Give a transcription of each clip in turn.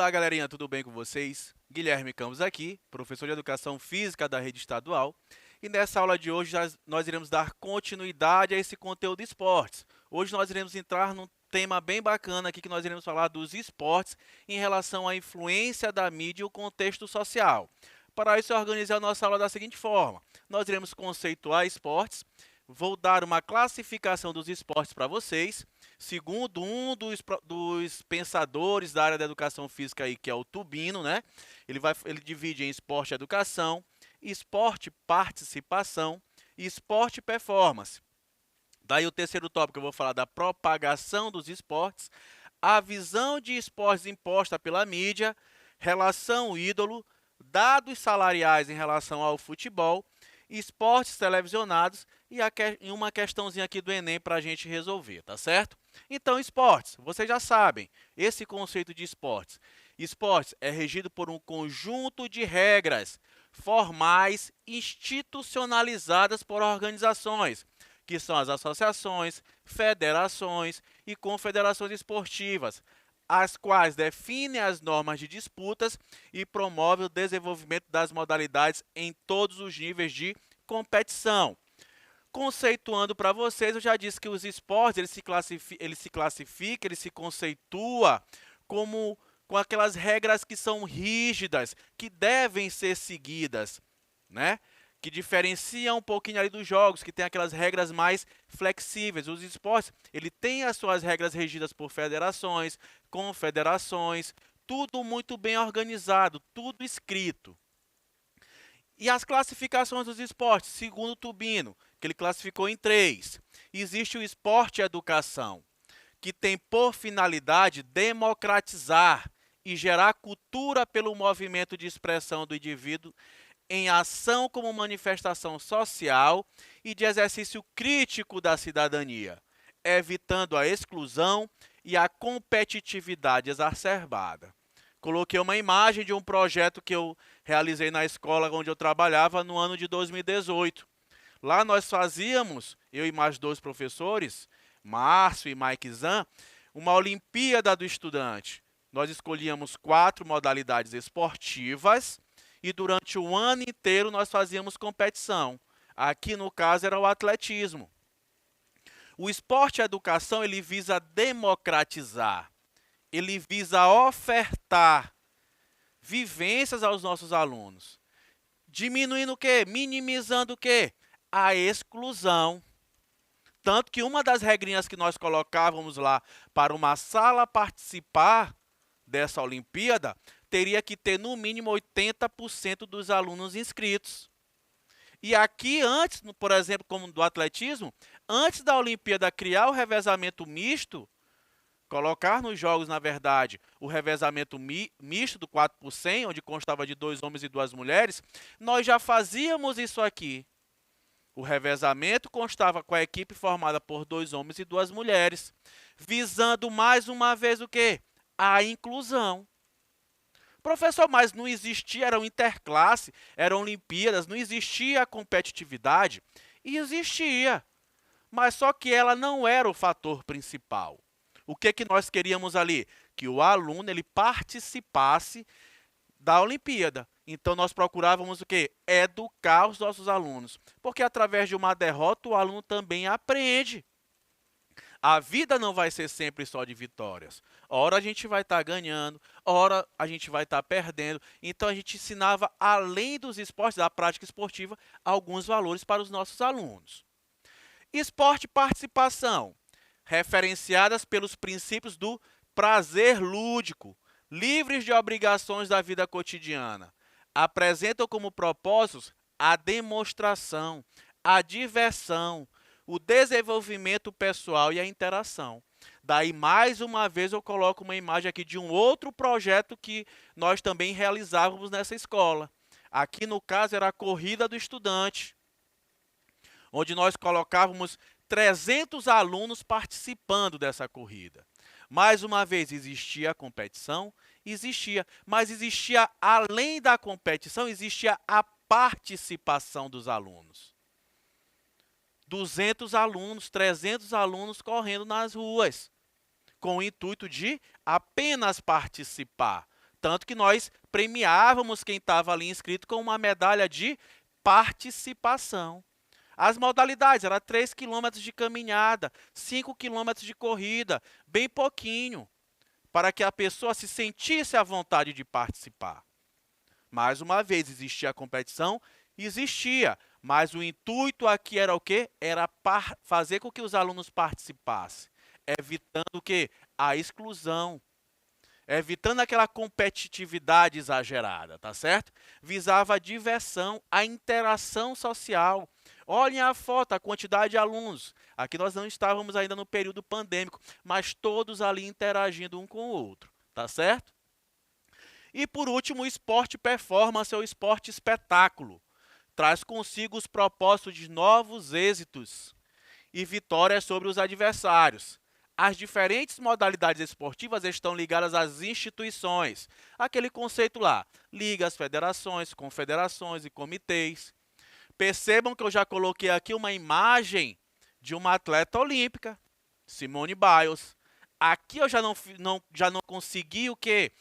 Olá, galerinha, tudo bem com vocês? Guilherme Campos aqui, professor de Educação Física da Rede Estadual. E nessa aula de hoje nós iremos dar continuidade a esse conteúdo de esportes. Hoje nós iremos entrar num tema bem bacana aqui que nós iremos falar dos esportes em relação à influência da mídia e o contexto social. Para isso, eu organizei a nossa aula da seguinte forma. Nós iremos conceituar esportes, vou dar uma classificação dos esportes para vocês, segundo um dos pensadores da área da educação física aí, que é o Tubino, né? Ele divide em esporte e educação, esporte participação e esporte performance. Daí o terceiro tópico eu vou falar da propagação dos esportes, a visão de esportes imposta pela mídia, relação ídolo, dados salariais em relação ao futebol, esportes televisionados e uma questãozinha aqui do Enem para a gente resolver, tá certo? Então, esportes, vocês já sabem, esse conceito de esportes. Esportes é regido por um conjunto de regras formais institucionalizadas por organizações, que são as associações, federações e confederações esportivas, as quais definem as normas de disputas e promovem o desenvolvimento das modalidades em todos os níveis de competição. Conceituando para vocês, eu já disse que os esportes ele se conceitua como com aquelas regras que são rígidas, que devem ser seguidas, né? Que diferenciam um pouquinho ali dos jogos, que tem aquelas regras mais flexíveis. Os esportes, ele tem as suas regras regidas por federações, confederações, tudo muito bem organizado, tudo escrito. E as classificações dos esportes, segundo o Tubino, que ele classificou em 3. Existe o esporte e educação, que tem por finalidade democratizar e gerar cultura pelo movimento de expressão do indivíduo em ação como manifestação social e de exercício crítico da cidadania, evitando a exclusão e a competitividade exacerbada. Coloquei uma imagem de um projeto que eu realizei na escola onde eu trabalhava no ano de 2018. Lá nós fazíamos, eu e mais 2 professores, Márcio e Mike Zan, uma Olimpíada do Estudante. Nós escolhíamos 4 modalidades esportivas e durante o ano inteiro nós fazíamos competição. Aqui, no caso, era o atletismo. O esporte e a educação, ele visa democratizar, ele visa ofertar vivências aos nossos alunos. Diminuindo o quê? Minimizando o quê? A exclusão. Tanto que uma das regrinhas que nós colocávamos lá para uma sala participar dessa Olimpíada, teria que ter no mínimo 80% dos alunos inscritos. E aqui antes, por exemplo, como do atletismo, antes da Olimpíada criar o revezamento misto, colocar nos jogos, na verdade, o revezamento misto do 4 por 100, onde constava de 2 homens e 2 mulheres, nós já fazíamos isso aqui. O revezamento constava com a equipe formada por 2 homens e 2 mulheres, visando mais uma vez o quê? A inclusão. Professor, mas não existia, era um interclasse, eram Olimpíadas, não existia a competitividade? E existia, mas só que ela não era o fator principal. O que nós queríamos ali? Que o aluno ele participasse da Olimpíada. Então, nós procurávamos o quê? Educar os nossos alunos. Porque através de uma derrota, o aluno também aprende. A vida não vai ser sempre só de vitórias. Ora a gente vai estar ganhando, ora a gente vai estar perdendo. Então a gente ensinava, além dos esportes, da prática esportiva, alguns valores para os nossos alunos. Esporte e participação, referenciadas pelos princípios do prazer lúdico, livres de obrigações da vida cotidiana. Apresentam como propósitos a demonstração, a diversão, o desenvolvimento pessoal e a interação. Daí, mais uma vez, eu coloco uma imagem aqui de um outro projeto que nós também realizávamos nessa escola. Aqui, no caso, era a Corrida do Estudante, onde nós colocávamos 300 alunos participando dessa corrida. Mais uma vez, existia a competição? Existia, mas existia, além da competição, existia a participação dos alunos. 200 alunos, 300 alunos correndo nas ruas, com o intuito de apenas participar. Tanto que nós premiávamos quem estava ali inscrito com uma medalha de participação. As modalidades eram 3 quilômetros de caminhada, 5 quilômetros de corrida, bem pouquinho, para que a pessoa se sentisse à vontade de participar. Mais uma vez, existia a competição? Existia, mas o intuito aqui era o quê? Era fazer com que os alunos participassem, evitando o quê? A exclusão, evitando aquela competitividade exagerada, tá certo? Visava a diversão, a interação social. Olhem a foto, a quantidade de alunos. Aqui nós não estávamos ainda no período pandêmico, mas todos ali interagindo um com o outro, tá certo? E por último, o esporte performance ou esporte espetáculo. Traz consigo os propósitos de novos êxitos e vitórias sobre os adversários. As diferentes modalidades esportivas estão ligadas às instituições. Aquele conceito lá, ligas, federações, confederações e comitês. Percebam que eu já coloquei aqui uma imagem de uma atleta olímpica, Simone Biles. Aqui eu já não consegui o quê?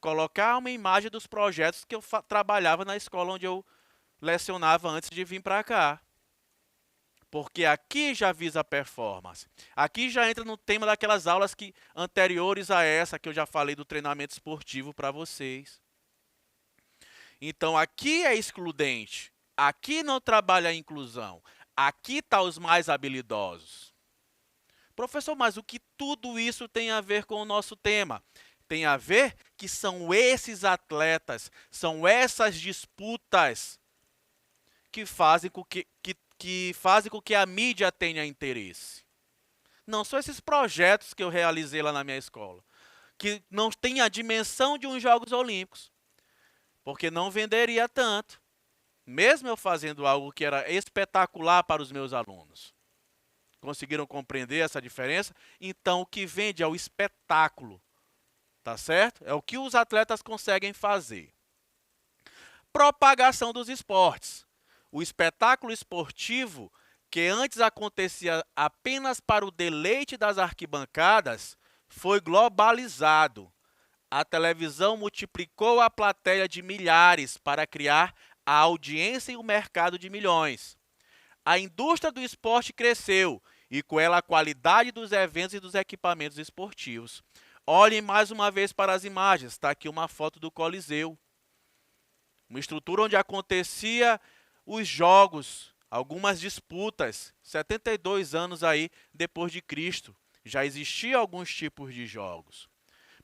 Colocar uma imagem dos projetos que eu trabalhava na escola onde eu lecionava antes de vir para cá. Porque aqui já visa a performance. Aqui já entra no tema daquelas aulas anteriores a essa, que eu já falei do treinamento esportivo para vocês. Então, aqui é excludente. Aqui não trabalha a inclusão. Aqui estão os mais habilidosos. Professor, mas o que tudo isso tem a ver com o nosso tema? Tem a ver que são esses atletas, são essas disputas que fazem com que a mídia tenha interesse. Não são esses projetos que eu realizei lá na minha escola, que não têm a dimensão de uns Jogos Olímpicos, porque não venderia tanto, mesmo eu fazendo algo que era espetacular para os meus alunos. Conseguiram compreender essa diferença? Então, o que vende é o espetáculo. Tá certo? É o que os atletas conseguem fazer. Propagação dos esportes. O espetáculo esportivo, que antes acontecia apenas para o deleite das arquibancadas, foi globalizado. A televisão multiplicou a plateia de milhares para criar a audiência e o mercado de milhões. A indústria do esporte cresceu e com ela a qualidade dos eventos e dos equipamentos esportivos. Olhem mais uma vez para as imagens. Está aqui uma foto do Coliseu. Uma estrutura onde acontecia os jogos, algumas disputas. 72 anos aí depois de Cristo. Já existiam alguns tipos de jogos.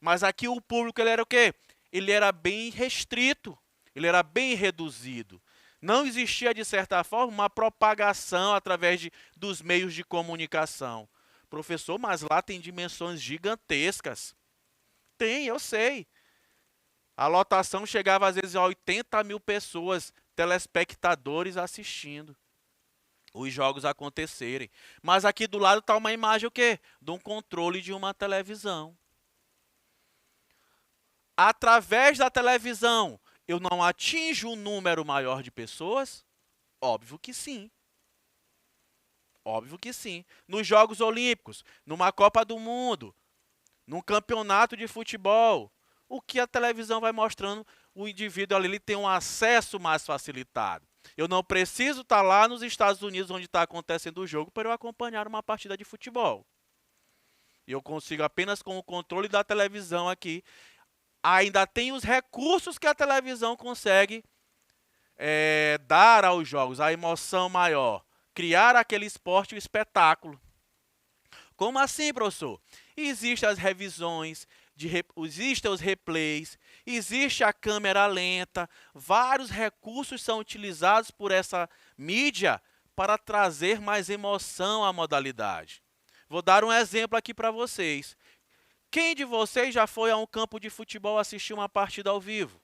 Mas aqui o público ele era o quê? Ele era bem restrito. Ele era bem reduzido. Não existia, de certa forma, uma propagação através dos meios de comunicação. Professor, mas lá tem dimensões gigantescas. Tem, eu sei. A lotação chegava às vezes a 80 mil pessoas, telespectadores assistindo os jogos acontecerem. Mas aqui do lado está uma imagem o quê? De um controle de uma televisão. Através da televisão, eu não atinjo um número maior de pessoas? Óbvio que sim. Óbvio que sim. Nos Jogos Olímpicos, numa Copa do Mundo, num campeonato de futebol, o que a televisão vai mostrando, o indivíduo ali ele tem um acesso mais facilitado. Eu não preciso estar lá nos Estados Unidos, onde está acontecendo o jogo, para eu acompanhar uma partida de futebol. Eu consigo apenas com o controle da televisão aqui. Ainda tem os recursos que a televisão consegue dar aos jogos, a emoção maior. Criar aquele esporte, o espetáculo. Como assim, professor? Existem as revisões, existem os replays, existe a câmera lenta, vários recursos são utilizados por essa mídia para trazer mais emoção à modalidade. Vou dar um exemplo aqui para vocês. Quem de vocês já foi a um campo de futebol assistir uma partida ao vivo?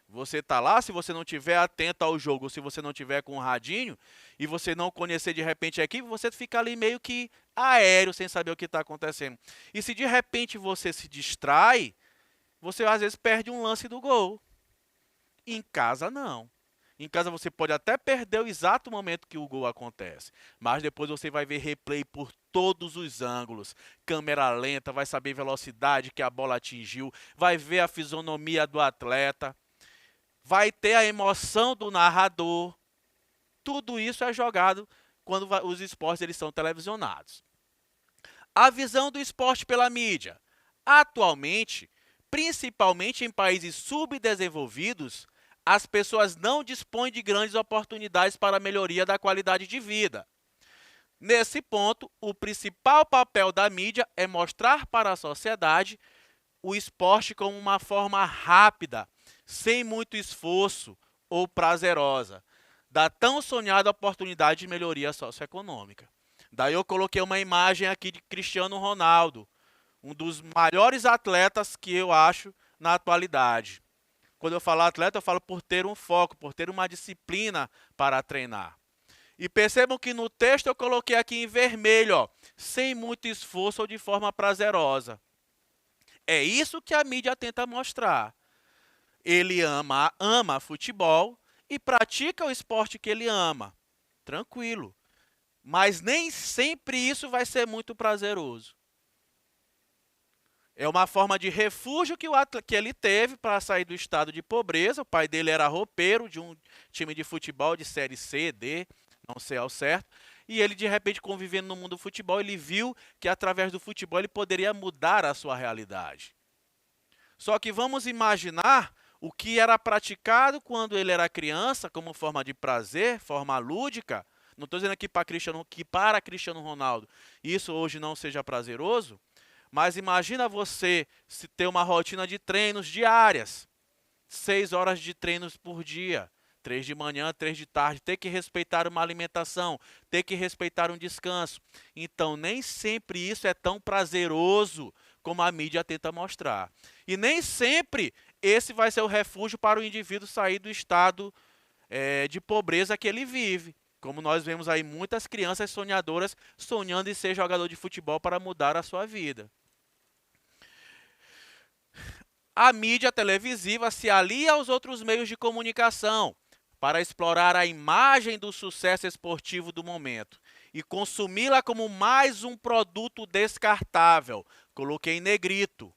Você está lá, se você não estiver atento ao jogo, ou se você não estiver com um radinho, e você não conhecer de repente a equipe, você fica ali meio que aéreo, sem saber o que está acontecendo. E se de repente você se distrai, você às vezes perde um lance do gol. Em casa, não. Em casa você pode até perder o exato momento que o gol acontece, mas depois você vai ver replay por todos os ângulos, câmera lenta, vai saber a velocidade que a bola atingiu, vai ver a fisionomia do atleta, vai ter a emoção do narrador. Tudo isso é jogado quando os esportes eles são televisionados. A visão do esporte pela mídia. Atualmente, principalmente em países subdesenvolvidos, as pessoas não dispõem de grandes oportunidades para a melhoria da qualidade de vida. Nesse ponto, o principal papel da mídia é mostrar para a sociedade o esporte como uma forma rápida, sem muito esforço ou prazerosa, da tão sonhada oportunidade de melhoria socioeconômica. Daí eu coloquei uma imagem aqui de Cristiano Ronaldo, um dos maiores atletas que eu acho na atualidade. Quando eu falo atleta, eu falo por ter um foco, por ter uma disciplina para treinar. E percebam que no texto eu coloquei aqui em vermelho, ó, sem muito esforço ou de forma prazerosa. É isso que a mídia tenta mostrar. Ele ama futebol e pratica o esporte que ele ama. Tranquilo. Mas nem sempre isso vai ser muito prazeroso. É uma forma de refúgio que ele teve para sair do estado de pobreza. O pai dele era roupeiro de um time de futebol de série C, D, não sei ao certo. E ele, de repente, convivendo no mundo do futebol, ele viu que através do futebol ele poderia mudar a sua realidade. Só que vamos imaginar o que era praticado quando ele era criança, como forma de prazer, forma lúdica. Não estou dizendo aqui que para Cristiano Ronaldo isso hoje não seja prazeroso, mas imagina você se ter uma rotina de treinos diárias, 6 horas de treinos por dia, 3 de manhã, 3 de tarde, ter que respeitar uma alimentação, ter que respeitar um descanso. Então, nem sempre isso é tão prazeroso como a mídia tenta mostrar. E nem sempre esse vai ser o refúgio para o indivíduo sair do estado de pobreza que ele vive. Como nós vemos aí muitas crianças sonhadoras sonhando em ser jogador de futebol para mudar a sua vida. A mídia televisiva se alia aos outros meios de comunicação para explorar a imagem do sucesso esportivo do momento e consumi-la como mais um produto descartável. Coloquei em negrito.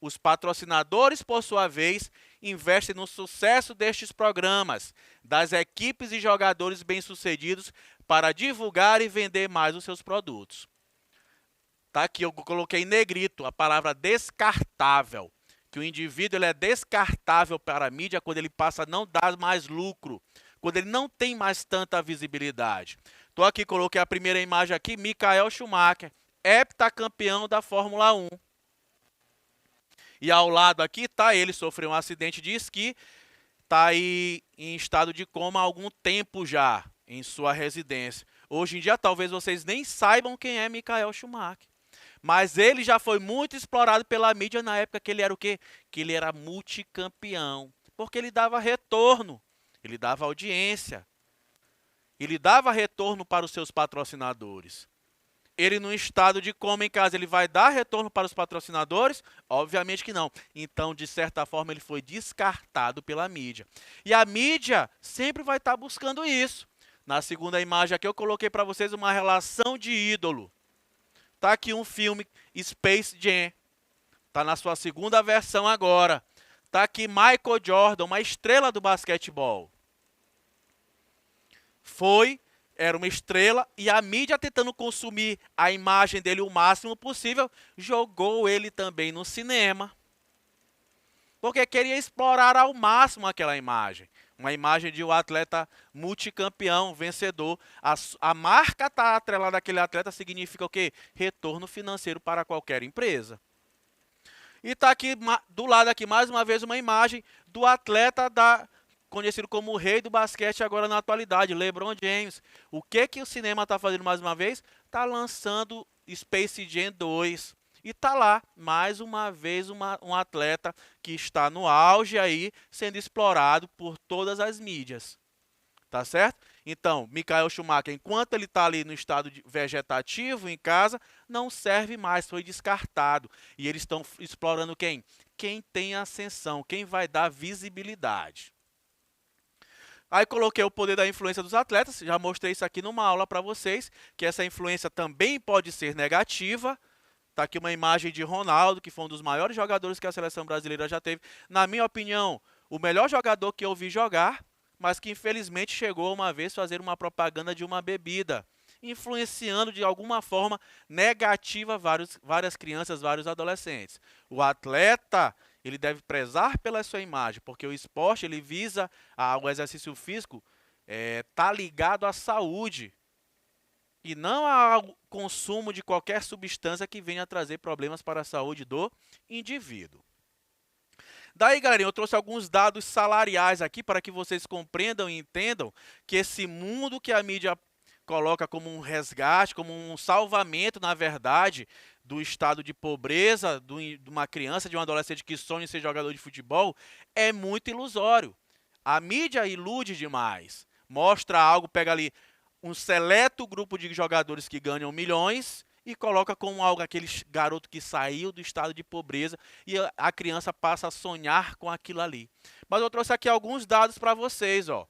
Os patrocinadores, por sua vez, investem no sucesso destes programas, das equipes e jogadores bem-sucedidos para divulgar e vender mais os seus produtos. Tá aqui, eu coloquei em negrito a palavra descartável, que o indivíduo ele é descartável para a mídia quando ele passa a não dar mais lucro, quando ele não tem mais tanta visibilidade. Estou aqui, coloquei a primeira imagem aqui, Michael Schumacher, heptacampeão da Fórmula 1. E ao lado aqui está ele, sofreu um acidente de esqui, está aí em estado de coma há algum tempo já, em sua residência. Hoje em dia, talvez vocês nem saibam quem é Michael Schumacher. Mas ele já foi muito explorado pela mídia na época que ele era o quê? Que ele era multicampeão. Porque ele dava retorno, ele dava audiência, ele dava retorno para os seus patrocinadores. Ele, no estado de coma em casa, ele vai dar retorno para os patrocinadores? Obviamente que não. Então, de certa forma, ele foi descartado pela mídia. E a mídia sempre vai estar buscando isso. Na segunda imagem aqui, eu coloquei para vocês uma relação de ídolo. Está aqui um filme, Space Jam. Está na sua segunda versão agora. Está aqui Michael Jordan, uma estrela do basquetebol. Era uma estrela e a mídia, tentando consumir a imagem dele o máximo possível, jogou ele também no cinema. Porque queria explorar ao máximo aquela imagem. Uma imagem de um atleta multicampeão, vencedor. A marca estar atrelada àquele atleta significa o quê? Retorno financeiro para qualquer empresa. E está aqui do lado aqui mais uma vez uma imagem do atleta conhecido como o rei do basquete agora na atualidade, LeBron James. O que o cinema está fazendo mais uma vez? Está lançando Space Jam 2. E está lá, mais uma vez, um atleta que está no auge aí, sendo explorado por todas as mídias. Tá certo? Então, Michael Schumacher, enquanto ele está ali no estado vegetativo em casa, não serve mais, foi descartado. E eles estão explorando quem? Quem tem ascensão, quem vai dar visibilidade. Aí coloquei o poder da influência dos atletas, já mostrei isso aqui numa aula para vocês, que essa influência também pode ser negativa. Tá aqui uma imagem de Ronaldo, que foi um dos maiores jogadores que a seleção brasileira já teve. Na minha opinião, o melhor jogador que eu vi jogar, mas que infelizmente chegou uma vez a fazer uma propaganda de uma bebida, influenciando de alguma forma negativa várias crianças, vários adolescentes. O atleta, ele deve prezar pela sua imagem, porque o esporte ele visa o exercício físico, tá ligado à saúde e não ao consumo de qualquer substância que venha trazer problemas para a saúde do indivíduo. Daí, galerinha, eu trouxe alguns dados salariais aqui para que vocês compreendam e entendam que esse mundo que a mídia coloca como um resgate, como um salvamento, na verdade, do estado de pobreza de uma criança, de um adolescente que sonha em ser jogador de futebol, é muito ilusório. A mídia ilude demais. Mostra algo, pega ali um seleto grupo de jogadores que ganham milhões e coloca como algo aquele garoto que saiu do estado de pobreza e a criança passa a sonhar com aquilo ali. Mas eu trouxe aqui alguns dados para vocês, ó,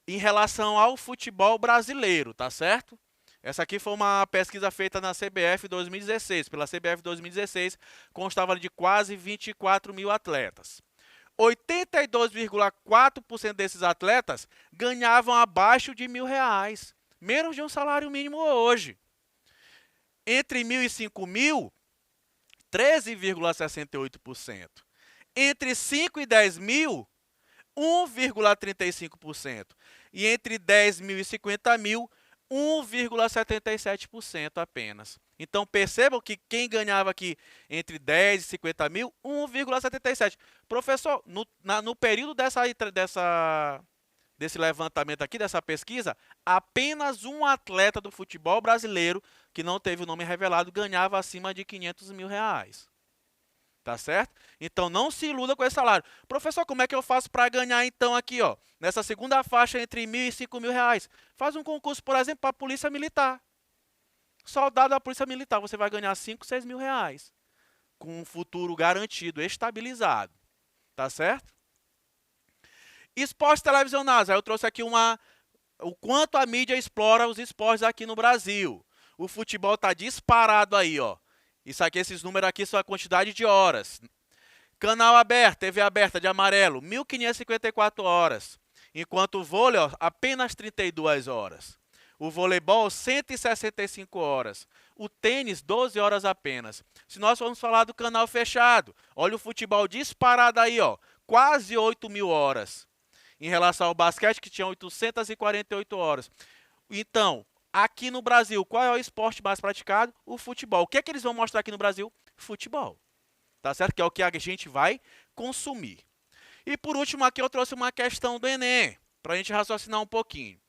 em relação ao futebol brasileiro, tá certo? Essa aqui foi uma pesquisa feita na CBF 2016. Pela CBF 2016, constava de quase 24 mil atletas. 82,4% desses atletas ganhavam abaixo de R$ 1.000, menos de um salário mínimo hoje. Entre 1.000 e 5.000, 13,68%. Entre 5 e 10 mil, 1,35%. E entre 10 mil e 50 mil, 1,77% apenas. Então, percebam que quem ganhava aqui entre 10 e 50 mil, 1,77%. Professor, no período desse levantamento aqui, dessa pesquisa, apenas um atleta do futebol brasileiro, que não teve o nome revelado, ganhava acima de R$ 500 mil. Tá certo? Então, não se iluda com esse salário. Professor, como é que eu faço para ganhar, então, aqui, ó, nessa segunda faixa entre R$ 1.000 e R$ 5.000? Faz um concurso, por exemplo, para a Polícia Militar. Soldado da Polícia Militar, você vai ganhar R$ 5, R$ 6.000, com um futuro garantido, estabilizado. Tá certo? Esportes televisionados. Aí eu trouxe aqui o quanto a mídia explora os esportes aqui no Brasil. O futebol está disparado aí, ó. Isso aqui, esses números aqui são a quantidade de horas. Canal aberto, TV aberta de amarelo, 1.554 horas. Enquanto o vôlei, ó, apenas 32 horas. O voleibol, 165 horas. O tênis, 12 horas apenas. Se nós formos falar do canal fechado, olha o futebol disparado aí, ó, quase 8.000 horas. Em relação ao basquete, que tinha 848 horas. Então, aqui no Brasil, qual é o esporte mais praticado? O futebol. O que é que eles vão mostrar aqui no Brasil? Futebol. Tá certo? Que é o que a gente vai consumir. E por último, aqui eu trouxe uma questão do Enem, para a gente raciocinar um pouquinho.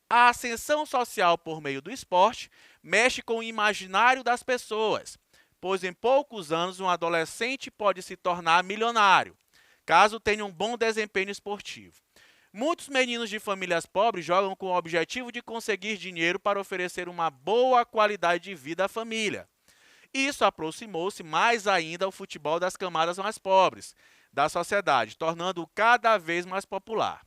A ascensão social por meio do esporte mexe com o imaginário das pessoas, pois em poucos anos um adolescente pode se tornar milionário, caso tenha um bom desempenho esportivo. Muitos meninos de famílias pobres jogam com o objetivo de conseguir dinheiro para oferecer uma boa qualidade de vida à família. Isso aproximou-se mais ainda ao futebol das camadas mais pobres da sociedade, tornando-o cada vez mais popular.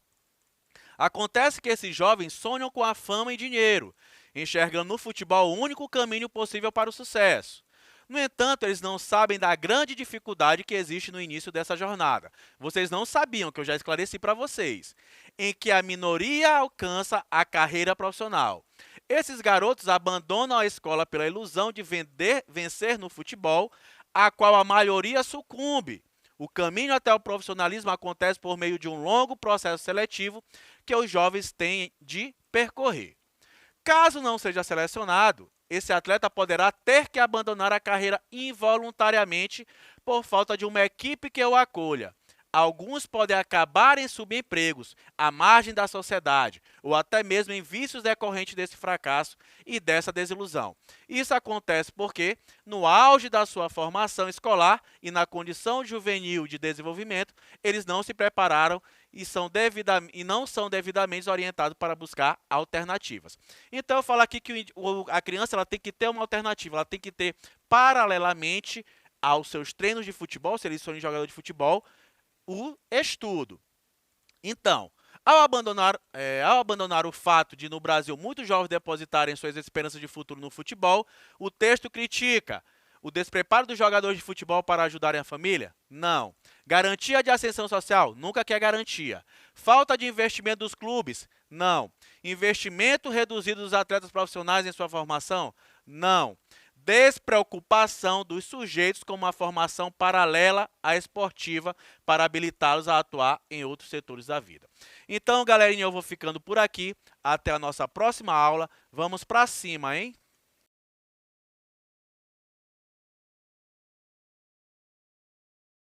Acontece que esses jovens sonham com a fama e dinheiro, enxergando no futebol o único caminho possível para o sucesso. No entanto, eles não sabem da grande dificuldade que existe no início dessa jornada. Vocês não sabiam, que eu já esclareci para vocês, em que a minoria alcança a carreira profissional. Esses garotos abandonam a escola pela ilusão de vencer no futebol, a qual a maioria sucumbe. O caminho até o profissionalismo acontece por meio de um longo processo seletivo que os jovens têm de percorrer. Caso não seja selecionado, esse atleta poderá ter que abandonar a carreira involuntariamente por falta de uma equipe que o acolha. Alguns podem acabar em subempregos, à margem da sociedade, ou até mesmo em vícios decorrentes desse fracasso e dessa desilusão. Isso acontece porque, no auge da sua formação escolar e na condição juvenil de desenvolvimento, eles não se prepararam e não são devidamente orientados para buscar alternativas. Então, eu falo aqui que a criança ela tem que ter uma alternativa, ela tem que ter, paralelamente aos seus treinos de futebol, se eles forem jogador de futebol, o estudo. Então, Ao abandonar o fato de, no Brasil, muitos jovens depositarem suas esperanças de futuro no futebol, o texto critica o despreparo dos jogadores de futebol para ajudarem a família? Não. Garantia de ascensão social? Nunca quer garantia. Falta de investimento dos clubes? Não. Investimento reduzido dos atletas profissionais em sua formação? Não. Despreocupação dos sujeitos com uma formação paralela à esportiva para habilitá-los a atuar em outros setores da vida. Então, galerinha, eu vou ficando por aqui. Até a nossa próxima aula. Vamos para cima, hein?